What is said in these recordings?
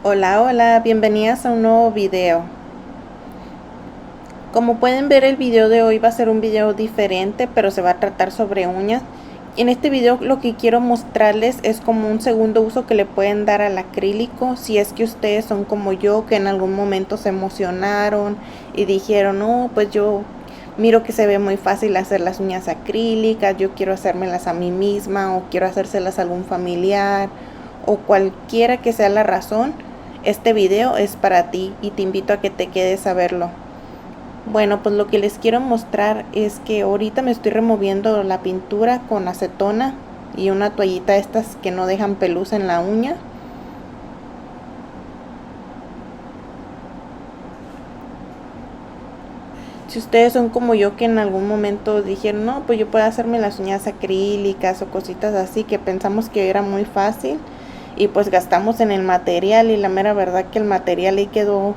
Hola, hola, bienvenidas a un nuevo video. Como pueden ver, el video de hoy va a ser un video diferente, pero se va a tratar sobre uñas. En este video lo que quiero mostrarles es como un segundo uso que le pueden dar al acrílico, si es que ustedes son como yo, que en algún momento se emocionaron y dijeron, no, pues yo miro que se ve muy fácil hacer las uñas acrílicas, yo quiero hacérmelas a mí misma o quiero hacérselas a algún familiar o cualquiera que sea la razón. Este video es para ti y te invito a que te quedes a verlo. Bueno, pues lo que les quiero mostrar es que ahorita me estoy removiendo la pintura con acetona y una toallita estas que no dejan pelusa en la uña. Si ustedes son como yo, que en algún momento dijeron, no, pues yo puedo hacerme las uñas acrílicas o cositas así, que pensamos que era muy fácil y pues gastamos en el material, y la mera verdad que el material ahí quedó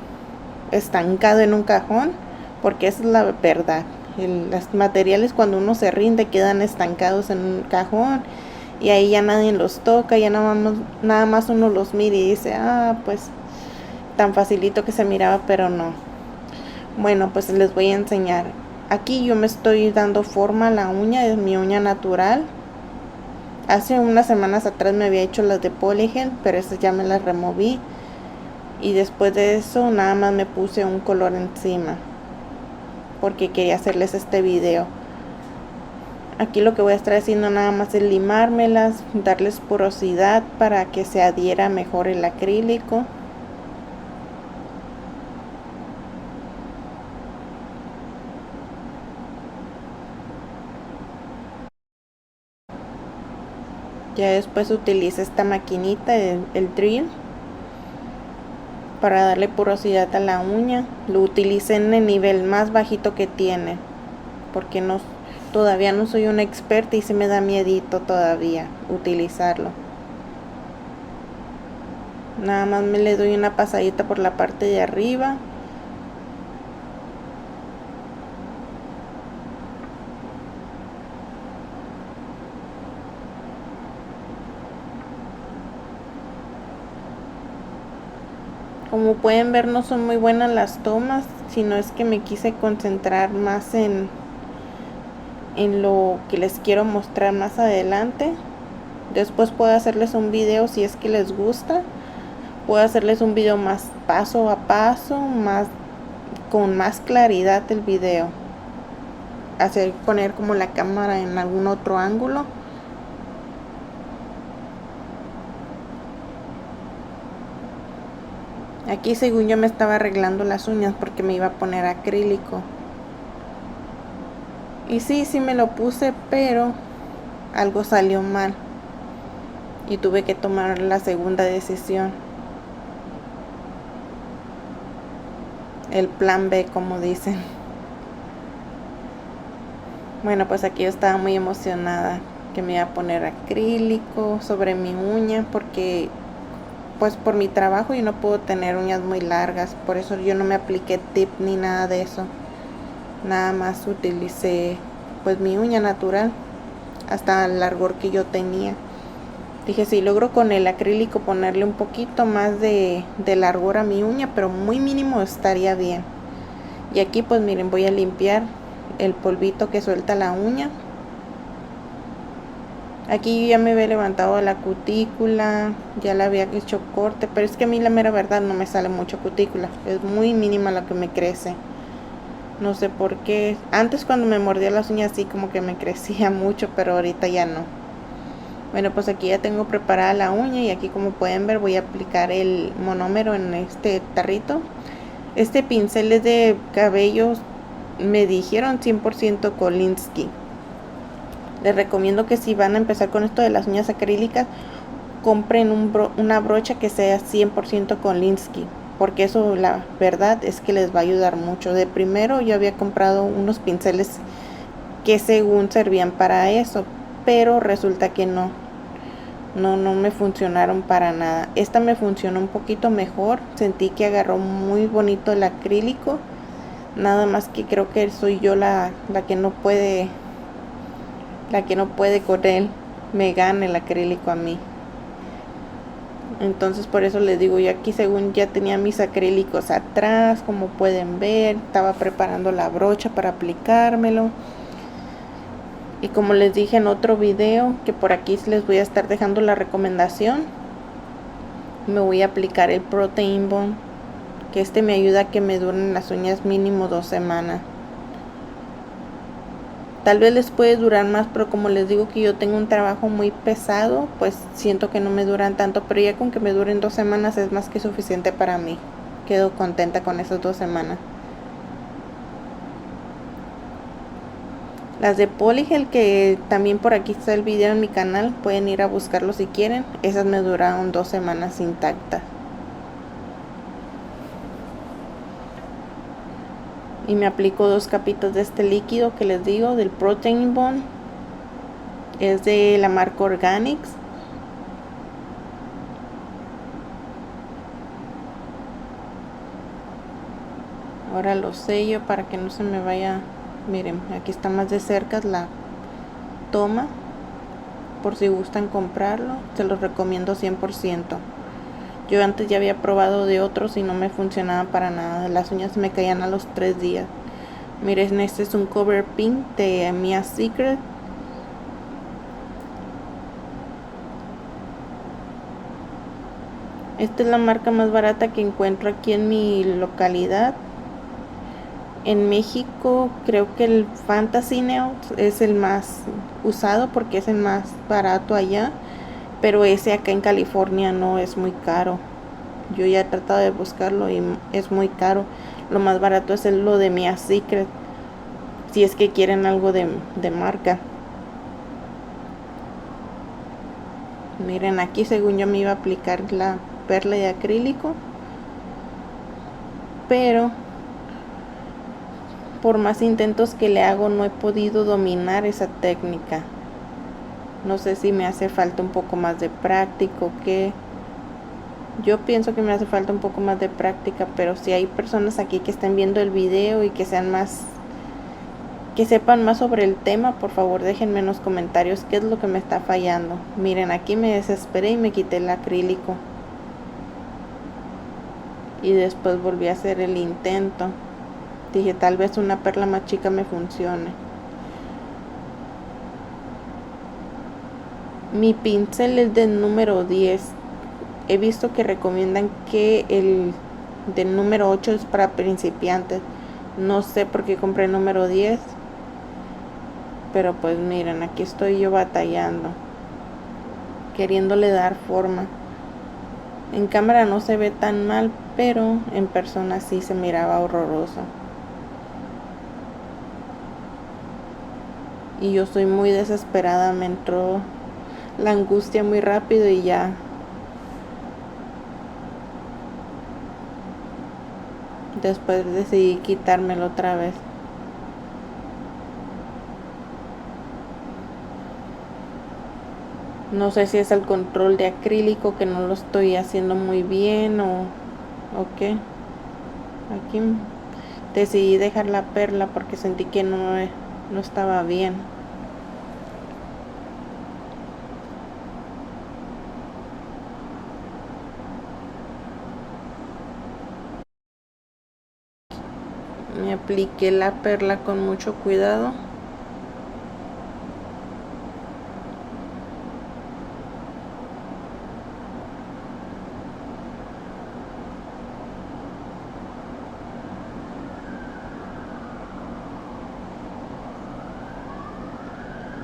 estancado en un cajón, porque esa es la verdad. Los materiales, cuando uno se rinde, quedan estancados en un cajón y ahí ya nadie los toca, ya nada más uno los mira y dice, ah, pues tan facilito que se miraba, pero no. Bueno, pues les voy a enseñar. Aquí yo me estoy dando forma a la uña, es mi uña natural. Hace unas semanas atrás me había hecho las de Polygel, pero esas ya me las removí. Y después de eso nada más me puse un color encima, porque quería hacerles este video. Aquí lo que voy a estar haciendo nada más es limármelas, darles porosidad para que se adhiera mejor el acrílico. Ya después utilice esta maquinita, el drill, para darle porosidad a la uña. Lo utilicé en el nivel más bajito que tiene, porque todavía no soy una experta y se me da miedito todavía utilizarlo. Nada más me le doy una pasadita por la parte de arriba. Como pueden ver, no son muy buenas las tomas, sino es que me quise concentrar más en lo que les quiero mostrar más adelante. Después puedo hacerles un video si es que les gusta. Puedo hacerles un video más paso a paso, con más claridad el video. Poner como la cámara en algún otro ángulo. Aquí según yo me estaba arreglando las uñas porque me iba a poner acrílico. Y sí me lo puse, pero algo salió mal y tuve que tomar la segunda decisión. El plan B, como dicen. Bueno, pues aquí yo estaba muy emocionada que me iba a poner acrílico sobre mi uña, porque pues por mi trabajo yo no puedo tener uñas muy largas, por eso yo no me apliqué tip ni nada de eso. Nada más utilicé pues mi uña natural hasta el largor que yo tenía. Dije, si logro con el acrílico ponerle un poquito más de largor a mi uña, pero muy mínimo, estaría bien. Y aquí pues miren, voy a limpiar el polvito que suelta la uña. Aquí ya me había levantado la cutícula, ya la había hecho corte, pero es que a mí la mera verdad no me sale mucho cutícula, es muy mínima la que me crece. No sé por qué. Antes cuando me mordía las uñas sí como que me crecía mucho, pero ahorita ya no. Bueno, pues aquí ya tengo preparada la uña y aquí, como pueden ver, voy a aplicar el monómero en este tarrito. Este pincel es de cabellos, me dijeron 100% Kolinsky. Les recomiendo que si van a empezar con esto de las uñas acrílicas, compren una brocha que sea 100% Kolinsky, porque eso la verdad es que les va a ayudar mucho. De primero yo había comprado unos pinceles que según servían para eso, pero resulta que no me funcionaron para nada. Esta me funcionó un poquito mejor, sentí que agarró muy bonito el acrílico. Nada más que creo que soy yo la que no puede con él, me gana el acrílico a mí. Entonces por eso les digo, yo aquí según ya tenía mis acrílicos atrás, como pueden ver, estaba preparando la brocha para aplicármelo. Y como les dije en otro video, que por aquí les voy a estar dejando la recomendación, me voy a aplicar el Protein Bond, que este me ayuda a que me duren las uñas mínimo 2 semanas. Tal vez les puede durar más, pero como les digo que yo tengo un trabajo muy pesado, pues siento que no me duran tanto, pero ya con que me duren 2 semanas es más que suficiente para mí. Quedo contenta con esas 2 semanas. Las de Polygel, que también por aquí está el video en mi canal, pueden ir a buscarlo si quieren. Esas me duraron 2 semanas intactas. Y me aplico 2 capitas de este líquido que les digo, del Protein Bond. Es de la marca Organics. Ahora lo sello para que no se me vaya. Miren, aquí está más de cerca la toma. Por si gustan comprarlo, se los recomiendo 100%. Yo antes ya había probado de otros y no me funcionaba para nada. Las uñas me caían a los 3 días. Miren, este es un cover pink de Mia Secret. Esta es la marca más barata que encuentro aquí en mi localidad. En México creo que el Fantasy Nails es el más usado porque es el más barato allá, pero ese acá en California no, es muy caro. Yo ya he tratado de buscarlo y es muy caro. Lo más barato es lo de Mia Secret, si es que quieren algo de marca. Miren, aquí según yo me iba a aplicar la perla de acrílico, pero por más intentos que le hago no he podido dominar esa técnica. No sé si me hace falta un poco más de práctica o qué. Yo pienso que me hace falta un poco más de práctica, pero si hay personas aquí que estén viendo el video y que sean más, que sepan más sobre el tema, por favor déjenme en los comentarios qué es lo que me está fallando. Miren, aquí me desesperé y me quité el acrílico. Y después volví a hacer el intento. Dije, tal vez una perla más chica me funcione. Mi pincel es del número 10. He visto que recomiendan que el del número 8 es para principiantes. No sé por qué compré el número 10. Pero pues miren, aquí estoy yo batallando, queriéndole dar forma. En cámara no se ve tan mal, pero en persona sí se miraba horroroso. Y yo soy muy desesperada, me entró la angustia muy rápido y ya. Después decidí quitármelo otra vez. No sé si es el control de acrílico que no lo estoy haciendo muy bien o qué. Aquí decidí dejar la perla porque sentí que no estaba bien. Me apliqué la perla con mucho cuidado.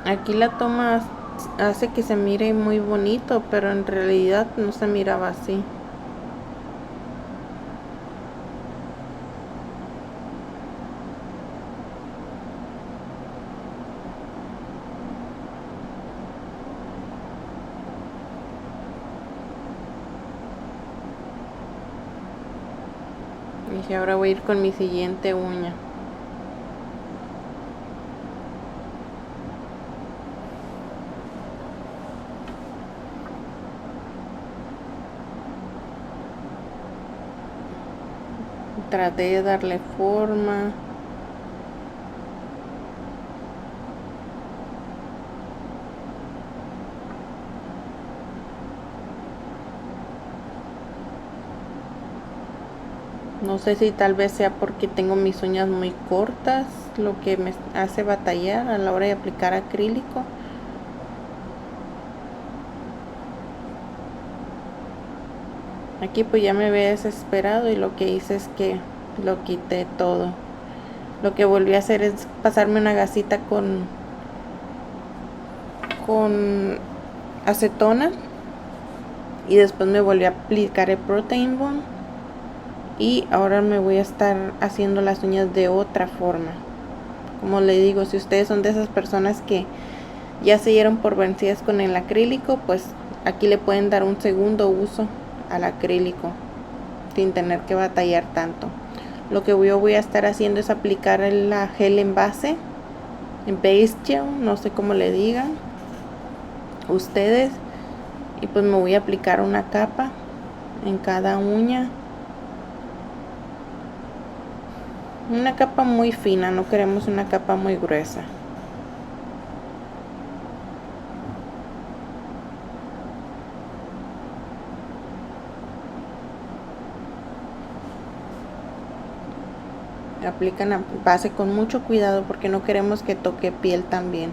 Aquí la toma hace que se mire muy bonito, pero en realidad no se miraba así. Y ahora voy a ir con mi siguiente uña. Traté de darle forma. No sé si tal vez sea porque tengo mis uñas muy cortas, lo que me hace batallar a la hora de aplicar acrílico. Aquí pues ya me había desesperado y lo que hice es que lo quité todo. Lo que volví a hacer es pasarme una gasita con acetona y después me volví a aplicar el Protein Bond y ahora me voy a estar haciendo las uñas de otra forma. Como le digo, si ustedes son de esas personas que ya se dieron por vencidas con el acrílico, pues aquí le pueden dar un segundo uso al acrílico sin tener que batallar tanto. Lo que yo voy a estar haciendo es aplicar la gel en base, en base gel, no sé cómo le digan ustedes, y pues me voy a aplicar una capa en cada uña, una capa muy fina, no queremos una capa muy gruesa. Aplican la base con mucho cuidado porque no queremos que toque piel también.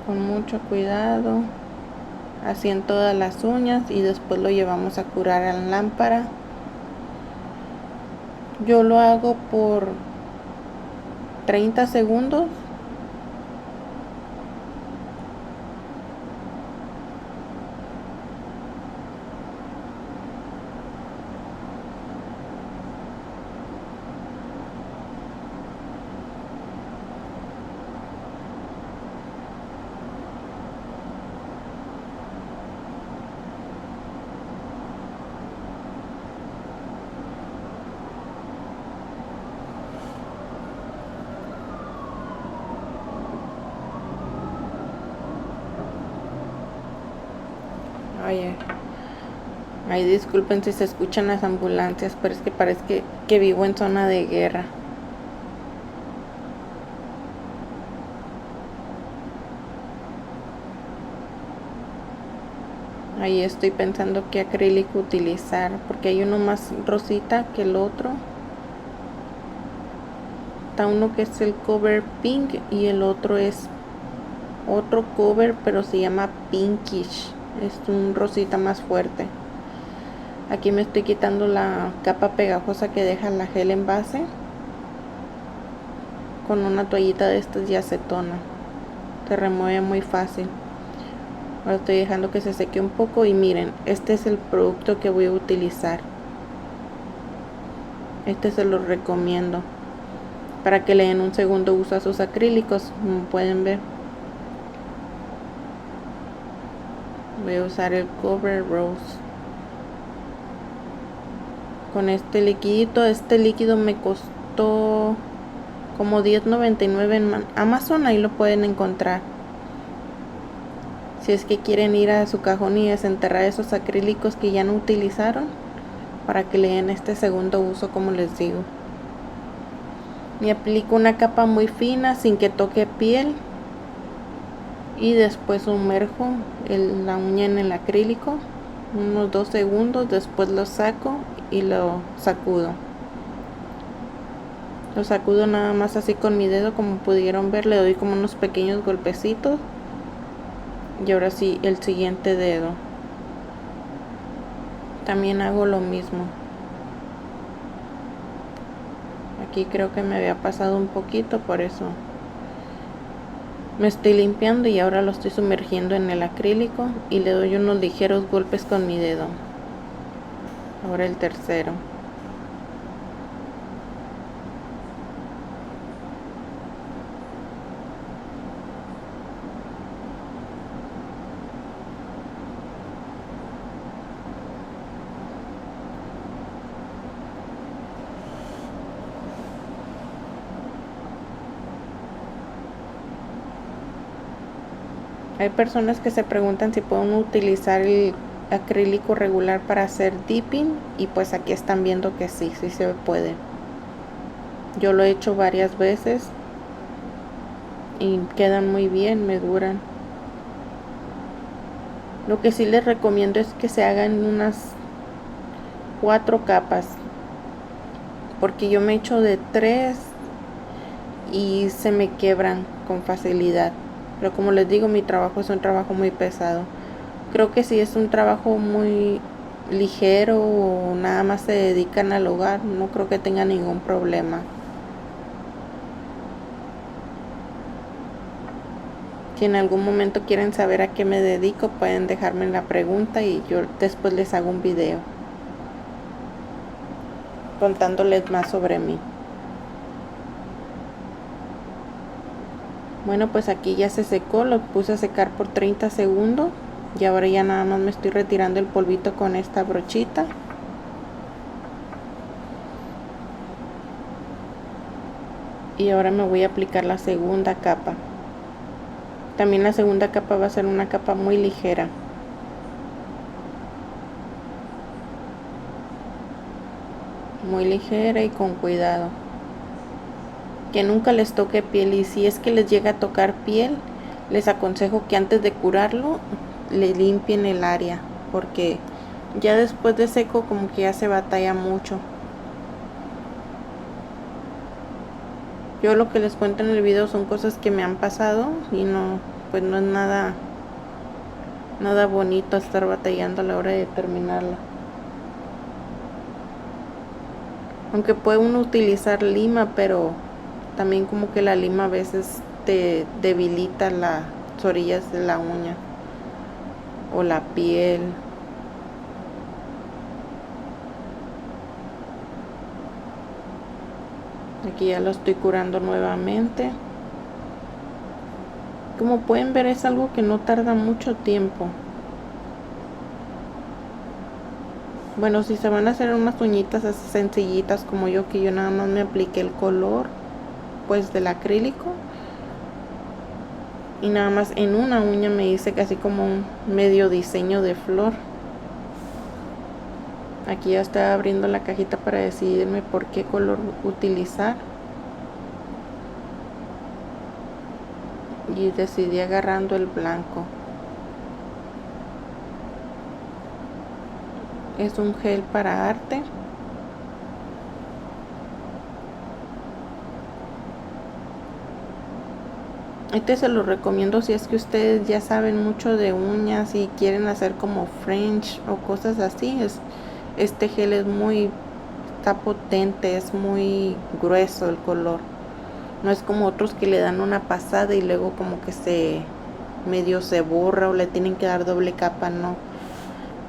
Con mucho cuidado, así en todas las uñas, y después lo llevamos a curar en lámpara. Yo lo hago por 30 segundos. Ay, disculpen si se escuchan las ambulancias, pero es que parece que vivo en zona de guerra. Ahí estoy pensando qué acrílico utilizar, porque hay uno más rosita que el otro. Está uno que es el cover pink y el otro es otro cover, pero se llama pinkish. Es un rosita más fuerte. Aquí me estoy quitando la capa pegajosa que deja la gel en base con una toallita de estas de acetona. Se remueve muy fácil. Ahora estoy dejando que se seque un poco y miren, este es el producto que voy a utilizar. Este se lo recomiendo para que le den un segundo uso a sus acrílicos, como pueden ver. Voy a usar el Cover Rose. Con este liquidito, este líquido me costó como $10.99 en Amazon, ahí lo pueden encontrar. Si es que quieren ir a su cajón y desenterrar esos acrílicos que ya no utilizaron, para que le den este segundo uso, como les digo. Me aplico una capa muy fina sin que toque piel y después sumerjo la uña en el acrílico unos 2 segundos, después lo saco y lo sacudo. Lo sacudo nada más así con mi dedo, como pudieron ver, le doy como unos pequeños golpecitos. Y ahora sí, el siguiente dedo. También hago lo mismo. Aquí creo que me había pasado un poquito, por eso me estoy limpiando y ahora lo estoy sumergiendo en el acrílico y le doy unos ligeros golpes con mi dedo. Ahora el tercero. Hay personas que se preguntan si pueden utilizar el acrílico regular para hacer dipping, y pues aquí están viendo que sí se puede. Yo lo he hecho varias veces y quedan muy bien, me duran. Lo que sí les recomiendo es que se hagan 4 capas, porque yo me echo de 3 y se me quebran con facilidad. Pero como les digo, mi trabajo es un trabajo muy pesado. Creo que si es un trabajo muy ligero o nada más se dedican al hogar, no creo que tenga ningún problema. Si en algún momento quieren saber a qué me dedico, pueden dejarme la pregunta y yo después les hago un video contándoles más sobre mí. Bueno, pues aquí ya se secó, lo puse a secar por 30 segundos y ahora ya nada más me estoy retirando el polvito con esta brochita. Y ahora me voy a aplicar la segunda capa. También la segunda capa va a ser una capa muy ligera. Muy ligera y con cuidado. Que nunca les toque piel, y si es que les llega a tocar piel, les aconsejo que antes de curarlo le limpien el área, porque ya después de seco como que ya se batalla mucho. Yo lo que les cuento en el video son cosas que me han pasado y no, pues no es nada bonito estar batallando a la hora de terminarla. Aunque puede uno utilizar lima, pero también como que la lima a veces te debilita las orillas de la uña o la piel. Aquí ya lo estoy curando nuevamente. Como pueden ver, es algo que no tarda mucho tiempo. Bueno, si se van a hacer unas uñitas así sencillitas como yo, que yo nada más me apliqué el color pues del acrílico y nada más en una uña me hice casi como un medio diseño de flor. Aquí ya estoy abriendo la cajita para decidirme por qué color utilizar y decidí agarrando el blanco. Es un gel para arte. Este se lo recomiendo si es que ustedes ya saben mucho de uñas y quieren hacer como French o cosas así. Este gel está potente, es muy grueso el color. No es como otros que le dan una pasada y luego como que medio se borra o le tienen que dar doble capa. No,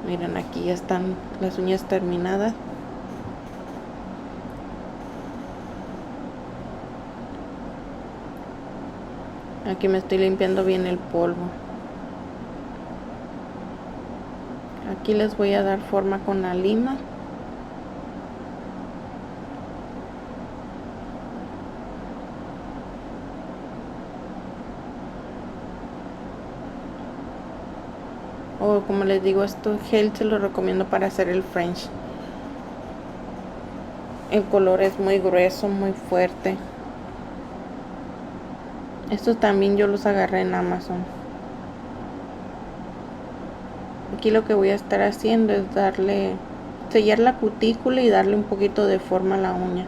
miren, aquí ya están las uñas terminadas. Aquí me estoy limpiando bien el polvo. Aquí les voy a dar forma con la lima. O como les digo, este gel se lo recomiendo para hacer el French. El color es muy grueso, muy fuerte. Estos también yo los agarré en Amazon. Aquí lo que voy a estar haciendo es sellar la cutícula y darle un poquito de forma a la uña.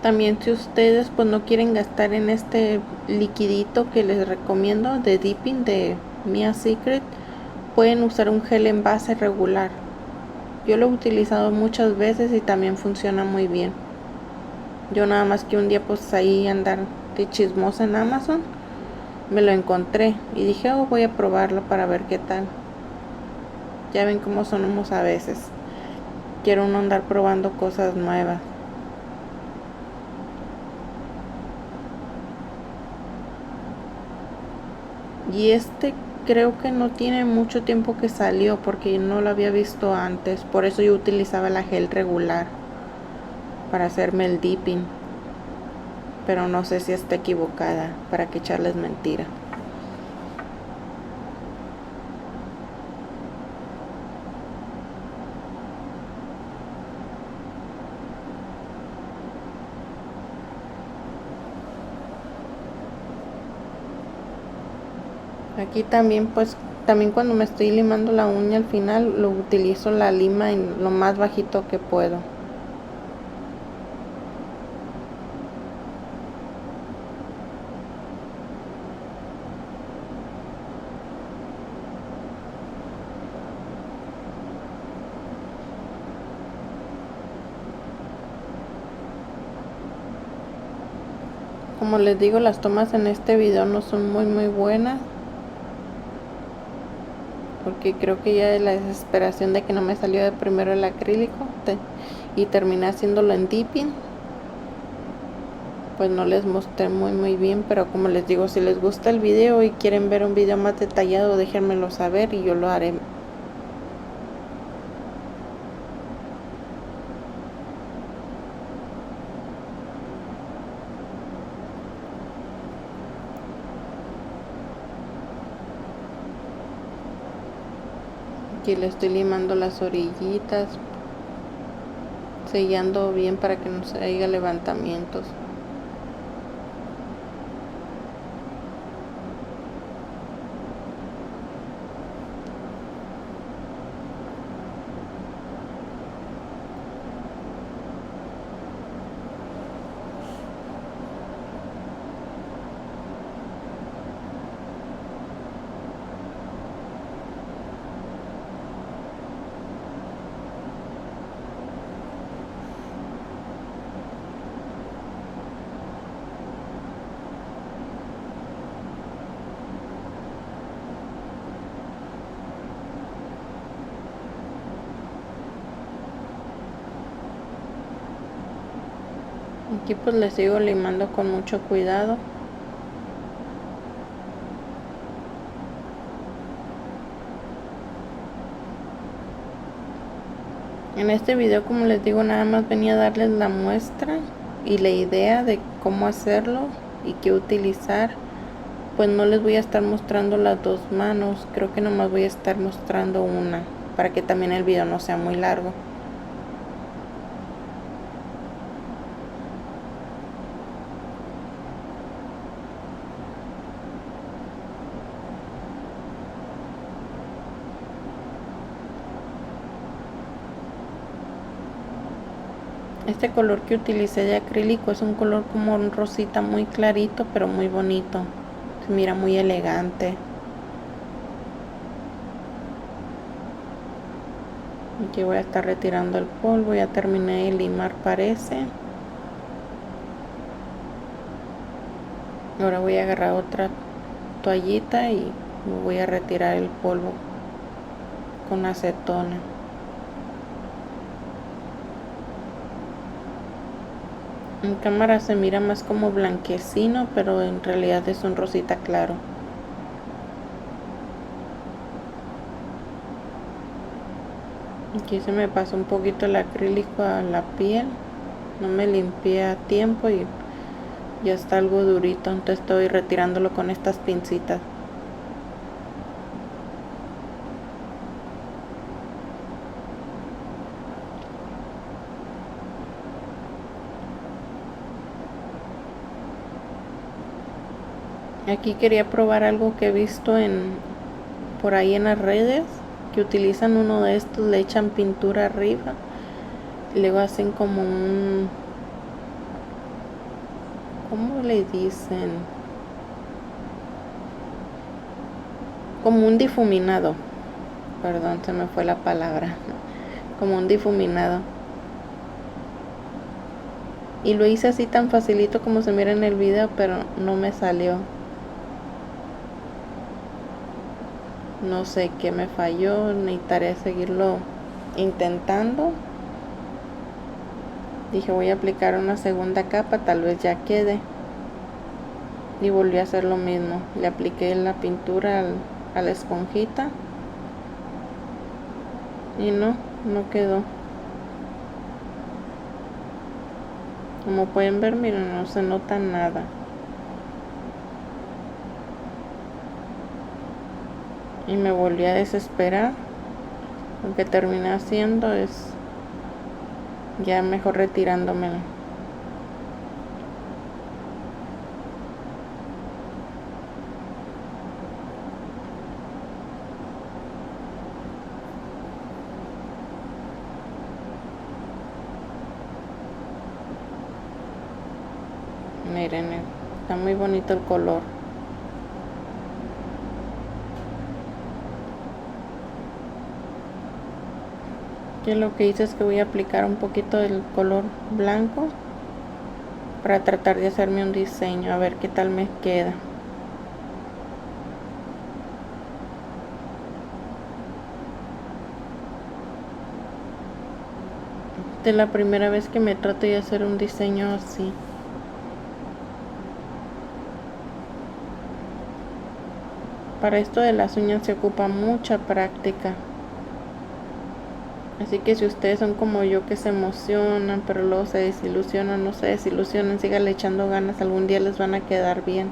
También si ustedes pues no quieren gastar en este liquidito que les recomiendo de dipping de Mia Secret, pueden usar un gel en base regular. Yo lo he utilizado muchas veces y también funciona muy bien. Yo nada más que un día pues ahí andar de chismosa en Amazon, me lo encontré y dije, oh, voy a probarlo para ver qué tal. Ya ven cómo somos a veces. Quiero uno andar probando cosas nuevas. Y creo que no tiene mucho tiempo que salió porque no lo había visto antes. Por eso yo utilizaba la gel regular para hacerme el dipping. Pero no sé si está equivocada, para que echarles mentira. Aquí también pues también cuando me estoy limando la uña al final lo utilizo la lima en lo más bajito que puedo. Como les digo, las tomas en este video no son muy buenas, porque creo que ya de la desesperación de que no me salió de primero el acrílico y terminé haciéndolo en dipping, pues no les mostré muy bien. Pero como les digo, si les gusta el video y quieren ver un video más detallado, déjenmelo saber y yo lo haré. Aquí le estoy limando las orillitas, sellando bien para que no se haya levantamientos. Aquí pues le sigo limando con mucho cuidado. En este video, como les digo, nada más venía a darles la muestra y la idea de cómo hacerlo y qué utilizar. Pues no les voy a estar mostrando las dos manos, creo que nomás voy a estar mostrando una, para que también el video no sea muy largo. Este color que utilicé de acrílico es un color como un rosita muy clarito, pero muy bonito. Se mira muy elegante. Aquí voy a estar retirando el polvo, ya terminé de limar parece. Ahora voy a agarrar otra toallita y voy a retirar el polvo con acetona. En cámara se mira más como blanquecino, pero en realidad es un rosita claro. Aquí se me pasó un poquito el acrílico a la piel, no me limpié a tiempo y ya está algo durito, entonces estoy retirándolo con estas pincitas. Aquí quería probar algo que he visto por ahí en las redes, que utilizan uno de estos, le echan pintura arriba y luego hacen como un, ¿cómo le dicen? Como un difuminado, perdón, se me fue la palabra, como un difuminado. Y lo hice así tan facilito como se mira en el video, pero no me salió. No sé qué me falló, necesitaré seguirlo intentando. Dije voy a aplicar una segunda capa, tal vez ya quede. Y volví a hacer lo mismo, le apliqué la pintura a la esponjita y no quedó. Como pueden ver, miren, no se nota nada. Y me volví a desesperar. Lo que terminé haciendo es ya mejor retirándomela. Miren, está muy bonito el color. Yo lo que hice es que voy a aplicar un poquito del color blanco para tratar de hacerme un diseño, a ver qué tal me queda. Esta es la primera vez que me trato de hacer un diseño así. Para esto de las uñas se ocupa mucha práctica. Así que si ustedes son como yo que se emocionan, pero luego se desilusionan, no se desilusionen, síganle echando ganas, algún día les van a quedar bien.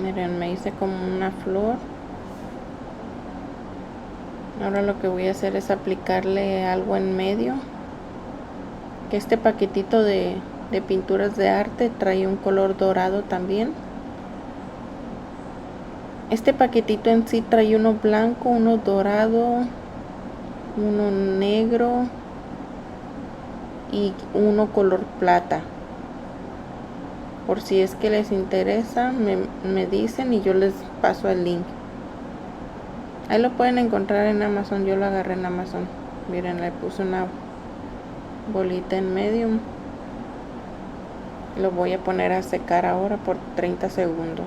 Miren, me hice como una flor. Ahora lo que voy a hacer es aplicarle algo en medio. Que este paquetito de pinturas de arte trae un color dorado también. Este paquetito en sí trae uno blanco, uno dorado, uno negro y uno color plata. Por si es que les interesa, me dicen y yo les paso el link. Ahí lo pueden encontrar en Amazon, yo lo agarré en Amazon. Miren, le puse una bolita en medio. Lo voy a poner a secar ahora por 30 segundos.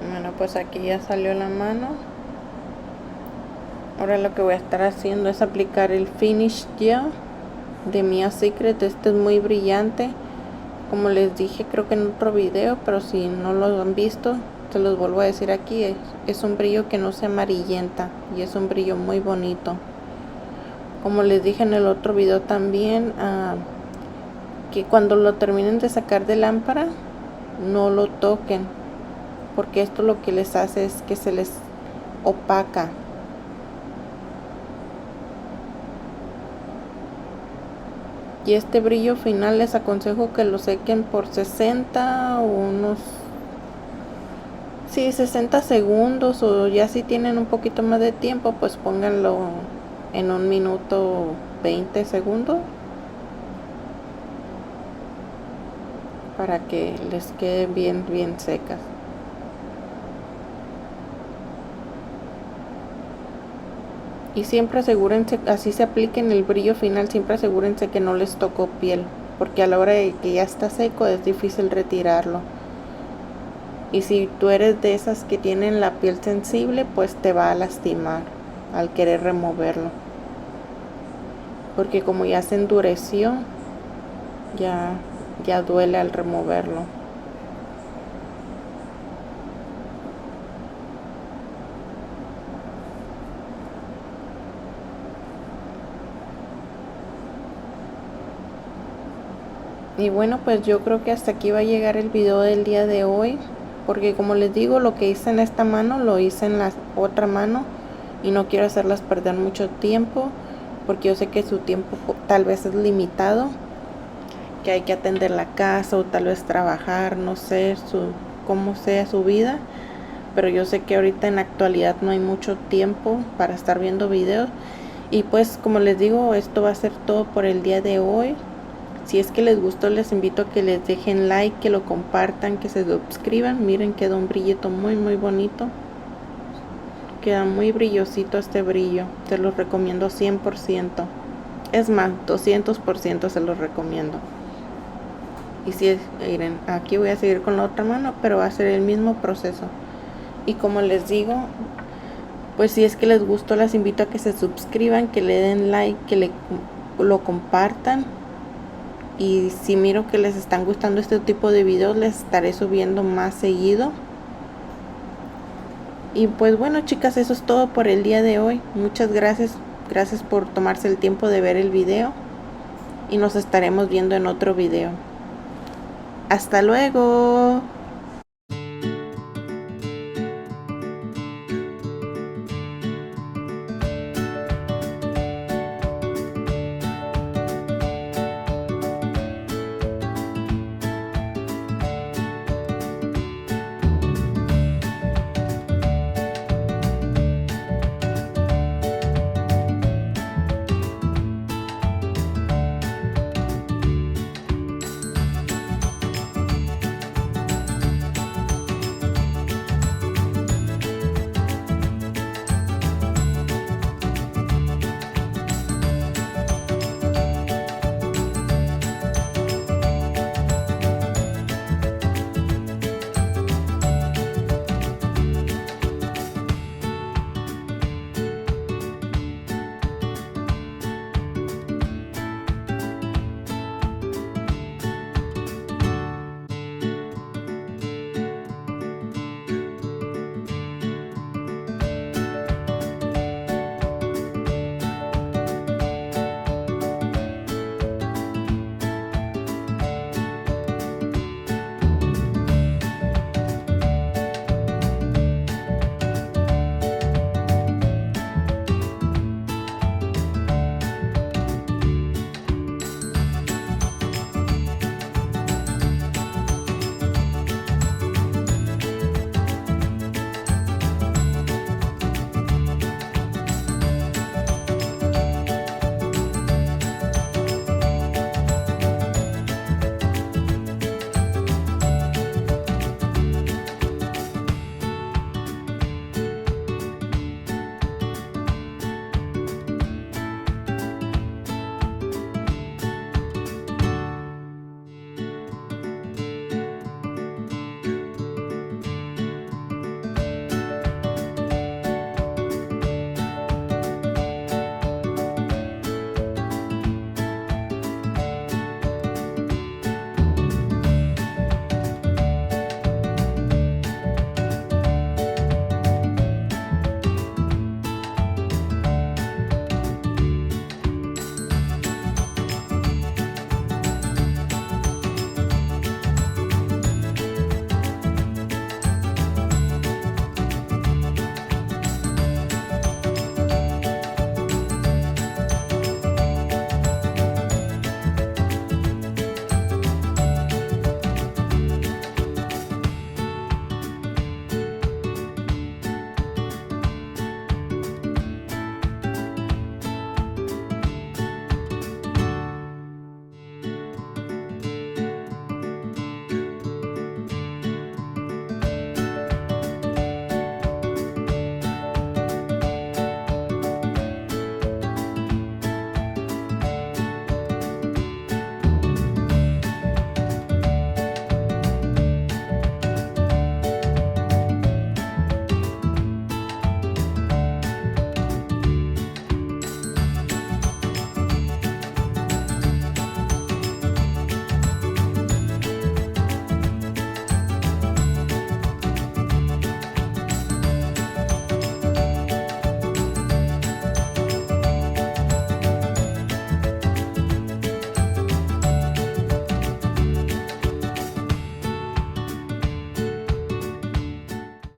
Bueno, pues aquí ya salió la mano. Ahora lo que voy a estar haciendo es aplicar el Finish Gel de Mia Secret. Este es muy brillante, como les dije creo que en otro video, pero si no lo han visto se los vuelvo a decir aquí. Es un brillo que no se amarillenta y es un brillo muy bonito. Como les dije en el otro video también, que cuando lo terminen de sacar de lámpara no lo toquen, porque esto lo que les hace es que se les opaca. Y este brillo final les aconsejo que lo sequen por 60 o unos 60 segundos, o ya si tienen un poquito más de tiempo pues pónganlo en 1 minuto 20 segundos para que les quede bien secas. Y siempre asegúrense, así se apliquen el brillo final, siempre asegúrense que no les tocó piel, porque a la hora de que ya está seco es difícil retirarlo. Y si tú eres de esas que tienen la piel sensible, pues te va a lastimar al querer removerlo, porque como ya se endureció, ya duele al removerlo. Y bueno, pues yo creo que hasta aquí va a llegar el video del día de hoy, porque como les digo, lo que hice en esta mano lo hice en la otra mano y no quiero hacerlas perder mucho tiempo, porque yo sé que su tiempo tal vez es limitado, que hay que atender la casa o tal vez trabajar, no sé cómo sea su vida, pero yo sé que ahorita en la actualidad no hay mucho tiempo para estar viendo videos. Y pues como les digo, esto va a ser todo por el día de hoy. Si es que les gustó, les invito a que les dejen like, que lo compartan, que se suscriban. Miren, quedó un brillito muy bonito. Queda muy brillosito este brillo. Se los recomiendo 100%. Es más, 200% se los recomiendo. Y si miren, aquí voy a seguir con la otra mano, pero va a ser el mismo proceso. Y como les digo, pues si es que les gustó, les invito a que se suscriban, que le den like, que lo compartan. Y si miro que les están gustando este tipo de videos, les estaré subiendo más seguido. Y pues bueno, chicas, eso es todo por el día de hoy. Muchas gracias por tomarse el tiempo de ver el video. Y nos estaremos viendo en otro video. Hasta luego.